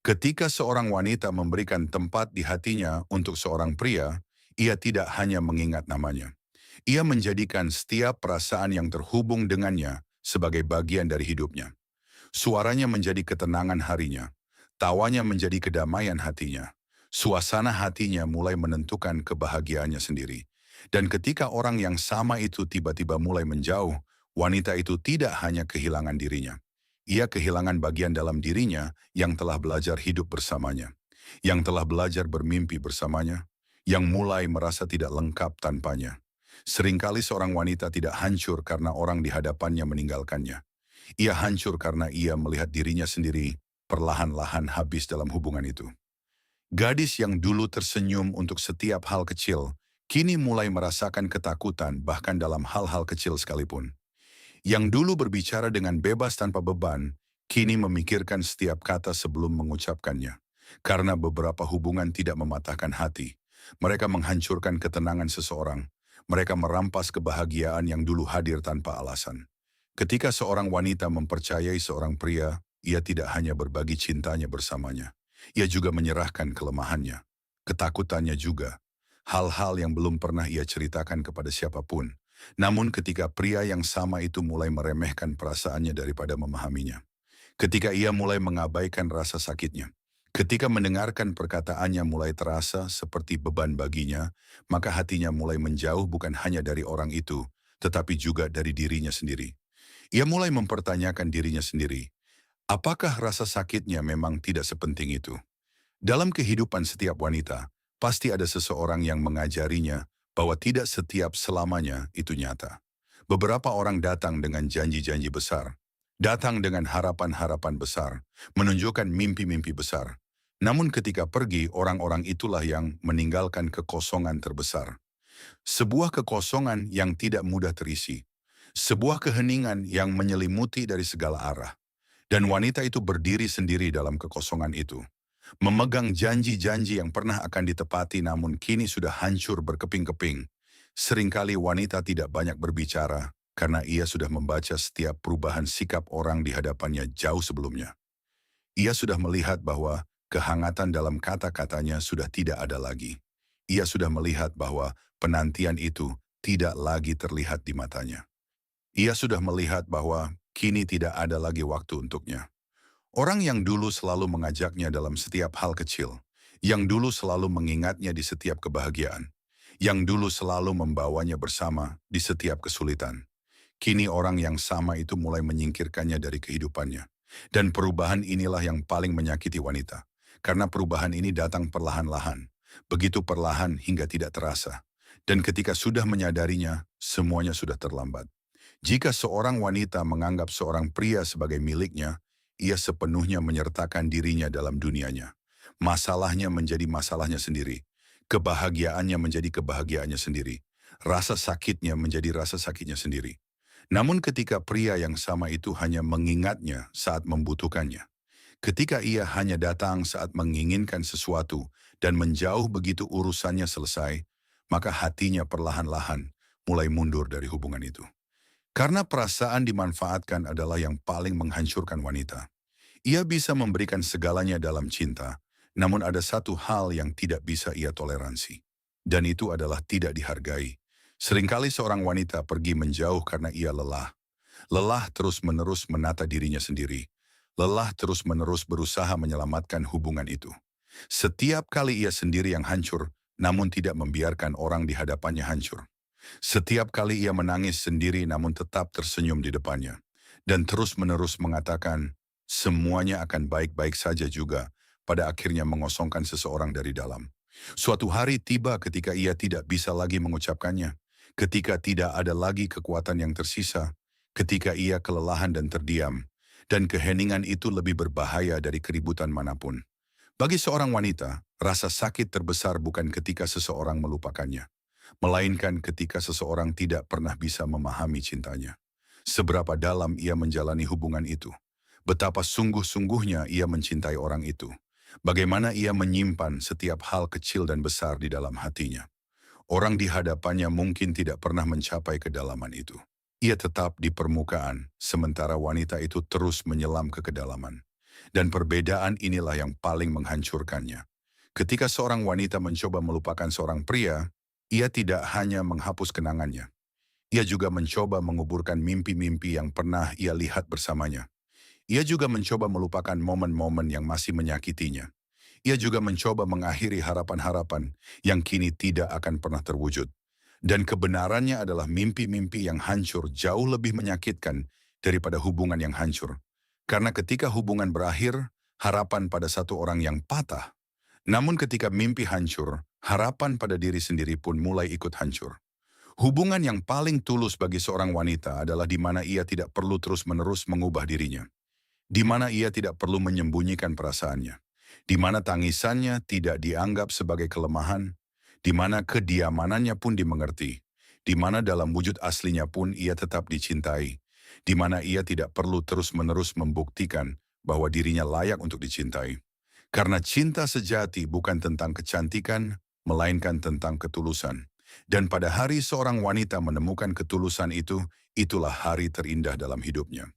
Ketika seorang wanita memberikan tempat di hatinya untuk seorang pria, ia tidak hanya mengingat namanya. Ia menjadikan setiap perasaan yang terhubung dengannya sebagai bagian dari hidupnya. Suaranya menjadi ketenangan harinya. Tawanya menjadi kedamaian hatinya. Suasana hatinya mulai menentukan kebahagiaannya sendiri. Dan ketika orang yang sama itu tiba-tiba mulai menjauh, wanita itu tidak hanya kehilangan dirinya. Ia kehilangan bagian dalam dirinya yang telah belajar hidup bersamanya. Yang telah belajar bermimpi bersamanya. Yang mulai merasa tidak lengkap tanpanya. Seringkali seorang wanita tidak hancur karena orang di hadapannya meninggalkannya. Ia hancur karena ia melihat dirinya sendiri perlahan-lahan habis dalam hubungan itu. Gadis yang dulu tersenyum untuk setiap hal kecil, kini mulai merasakan ketakutan bahkan dalam hal-hal kecil sekalipun. Yang dulu berbicara dengan bebas tanpa beban, kini memikirkan setiap kata sebelum mengucapkannya. Karena beberapa hubungan tidak mematahkan hati. Mereka menghancurkan ketenangan seseorang. Mereka merampas kebahagiaan yang dulu hadir tanpa alasan. Ketika seorang wanita mempercayai seorang pria, ia tidak hanya berbagi cintanya bersamanya. Ia juga menyerahkan kelemahannya, ketakutannya juga. Hal-hal yang belum pernah ia ceritakan kepada siapapun. Namun ketika pria yang sama itu mulai meremehkan perasaannya daripada memahaminya. Ketika ia mulai mengabaikan rasa sakitnya. Ketika mendengarkan perkataannya mulai terasa seperti beban baginya, maka hatinya mulai menjauh bukan hanya dari orang itu, tetapi juga dari dirinya sendiri. Ia mulai mempertanyakan dirinya sendiri, apakah rasa sakitnya memang tidak sepenting itu? Dalam kehidupan setiap wanita, pasti ada seseorang yang mengajarinya bahwa tidak setiap selamanya itu nyata. Beberapa orang datang dengan janji-janji besar, datang dengan harapan-harapan besar, menunjukkan mimpi-mimpi besar. Namun ketika pergi, orang-orang itulah yang meninggalkan kekosongan terbesar. Sebuah kekosongan yang tidak mudah terisi. Sebuah keheningan yang menyelimuti dari segala arah. Dan wanita itu berdiri sendiri dalam kekosongan itu. Memegang janji-janji yang pernah akan ditepati namun kini sudah hancur berkeping-keping. Seringkali wanita tidak banyak berbicara karena ia sudah membaca setiap perubahan sikap orang di hadapannya jauh sebelumnya. Ia sudah melihat bahwa kehangatan dalam kata-katanya sudah tidak ada lagi. Ia sudah melihat bahwa penantian itu tidak lagi terlihat di matanya. Ia sudah melihat bahwa kini tidak ada lagi waktu untuknya. Orang yang dulu selalu mengajaknya dalam setiap hal kecil, yang dulu selalu mengingatnya di setiap kebahagiaan, yang dulu selalu membawanya bersama di setiap kesulitan. Kini orang yang sama itu mulai menyingkirkannya dari kehidupannya. Dan perubahan inilah yang paling menyakiti wanita. Karena perubahan ini datang perlahan-lahan. Begitu perlahan hingga tidak terasa. Dan ketika sudah menyadarinya, semuanya sudah terlambat. Jika seorang wanita menganggap seorang pria sebagai miliknya, ia sepenuhnya menyertakan dirinya dalam dunianya. Masalahnya menjadi masalahnya sendiri. Kebahagiaannya menjadi kebahagiaannya sendiri. Rasa sakitnya menjadi rasa sakitnya sendiri. Namun ketika pria yang sama itu hanya mengingatnya saat membutuhkannya, ketika ia hanya datang saat menginginkan sesuatu dan menjauh begitu urusannya selesai, maka hatinya perlahan-lahan mulai mundur dari hubungan itu. Karena perasaan dimanfaatkan adalah yang paling menghancurkan wanita. Ia bisa memberikan segalanya dalam cinta, namun ada satu hal yang tidak bisa ia toleransi. Dan itu adalah tidak dihargai. Seringkali seorang wanita pergi menjauh karena ia lelah. Lelah terus-menerus menata dirinya sendiri. Lelah terus-menerus berusaha menyelamatkan hubungan itu. Setiap kali ia sendiri yang hancur, namun tidak membiarkan orang di hadapannya hancur. Setiap kali ia menangis sendiri namun tetap tersenyum di depannya. Dan terus-menerus mengatakan, semuanya akan baik-baik saja juga, pada akhirnya mengosongkan seseorang dari dalam. Suatu hari tiba ketika ia tidak bisa lagi mengucapkannya. Ketika tidak ada lagi kekuatan yang tersisa, ketika ia kelelahan dan terdiam, dan keheningan itu lebih berbahaya dari keributan manapun. Bagi seorang wanita, rasa sakit terbesar bukan ketika seseorang melupakannya, melainkan ketika seseorang tidak pernah bisa memahami cintanya. Seberapa dalam ia menjalani hubungan itu, betapa sungguh-sungguhnya ia mencintai orang itu, bagaimana ia menyimpan setiap hal kecil dan besar di dalam hatinya. Orang di hadapannya mungkin tidak pernah mencapai kedalaman itu. Ia tetap di permukaan, sementara wanita itu terus menyelam ke kedalaman. Dan perbedaan inilah yang paling menghancurkannya. Ketika seorang wanita mencoba melupakan seorang pria, ia tidak hanya menghapus kenangannya. Ia juga mencoba menguburkan mimpi-mimpi yang pernah ia lihat bersamanya. Ia juga mencoba melupakan momen-momen yang masih menyakitinya. Ia juga mencoba mengakhiri harapan-harapan yang kini tidak akan pernah terwujud. Dan kebenarannya adalah mimpi-mimpi yang hancur jauh lebih menyakitkan daripada hubungan yang hancur. Karena ketika hubungan berakhir, harapan pada satu orang yang patah. Namun ketika mimpi hancur, harapan pada diri sendiri pun mulai ikut hancur. Hubungan yang paling tulus bagi seorang wanita adalah di mana ia tidak perlu terus-menerus mengubah dirinya. Di mana ia tidak perlu menyembunyikan perasaannya. Di mana tangisannya tidak dianggap sebagai kelemahan. Di mana kediamanannya pun dimengerti. Di mana dalam wujud aslinya pun ia tetap dicintai. Di mana ia tidak perlu terus-menerus membuktikan bahwa dirinya layak untuk dicintai. Karena cinta sejati bukan tentang kecantikan, melainkan tentang ketulusan. Dan pada hari seorang wanita menemukan ketulusan itu, itulah hari terindah dalam hidupnya.